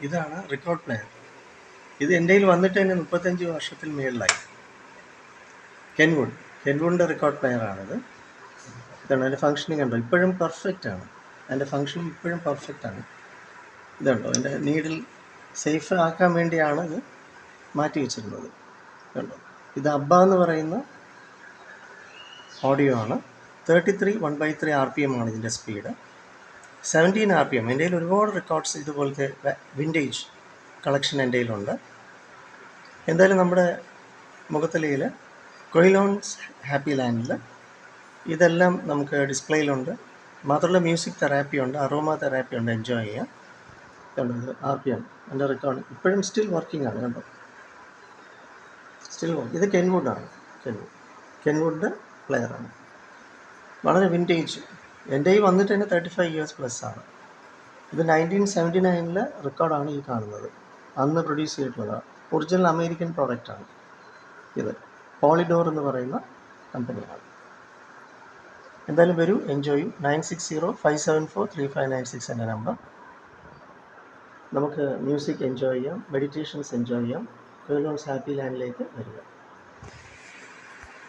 ഇതാണ് record player. ഇത് എൻ്റെ കയ്യിൽ വന്നിട്ട് തന്നെ 35 വർഷത്തിൽ മേളിലായി. കെൻവുഡിൻ്റെ റെക്കോർഡ് പ്ലെയറാണിത്. ഇതാണ് അതിൻ്റെ ഫങ്ഷനിങ് കണ്ടോ, ഇപ്പോഴും പെർഫെക്റ്റ് ആണ്. അതിൻ്റെ ഫങ്ഷനിങ് ഇപ്പോഴും പെർഫെക്റ്റ് ആണ്. ഇതുണ്ടോ, എൻ്റെ നീഡിൽ സേഫ് ആക്കാൻ വേണ്ടിയാണ് ഇത് മാറ്റി വെച്ചിരുന്നത്. കണ്ടോ, ഇത് അബ്ബ എന്ന് പറയുന്ന ഓഡിയോ ആണ്. 33 1/3 RPM ആണ് ഇതിൻ്റെ സ്പീഡ്. 17 RPM. എൻ്റെ കയ്യിൽ ഒരുപാട് റെക്കോർഡ്സ് ഇതുപോലത്തെ വിൻറ്റേജ് കളക്ഷൻ എൻ്റെ കയ്യിലുണ്ട്. എന്തായാലും നമ്മുടെ മുഖത്തലയിൽ കൊയിലോൺസ് ഹാപ്പി ലാൻഡിൽ ഇതെല്ലാം നമുക്ക് ഡിസ്പ്ലേയിലുണ്ട്. മാത്രമല്ല മ്യൂസിക് തെറാപ്പി ഉണ്ട്, അറോമ തെറാപ്പി ഉണ്ട്, എൻജോയ് ചെയ്യാം. കണ്ടോ, RPM എൻ്റെ റെക്കോർഡ് ഇപ്പോഴും സ്റ്റിൽ വർക്കിംഗ് ആണ്. കണ്ടോ, സ്റ്റിൽ വർക്ക്. ഇത് കെൻവുഡാണ്. കെൻവുഡ് പ്ലെയറാണ്. വളരെ വിൻറ്റേജ്. എൻ്റെ കയ്യിൽ വന്നിട്ട് തന്നെ 35 years പ്ലസ് ആണ്. ഇത് 1979 റെക്കോർഡാണ് ഈ കാണുന്നത്. അന്ന് പ്രൊഡ്യൂസ് ചെയ്തിട്ടുള്ളതാണ്. ഒറിജിനൽ അമേരിക്കൻ പ്രോഡക്റ്റാണ് ഇത്. പോളിഡോർ എന്ന് പറയുന്ന കമ്പനിയാണ്. എന്തായാലും വരൂ, എൻജോയ് ചെയ്യും. 9605743596 എൻ്റെ നമ്പർ. നമുക്ക് മ്യൂസിക് എൻജോയ് ചെയ്യാം, മെഡിറ്റേഷൻസ് എൻജോയ് ചെയ്യാം. കൊയിലോൺസ് ഹാപ്പി ലാൻഡിലേക്ക് വരിക.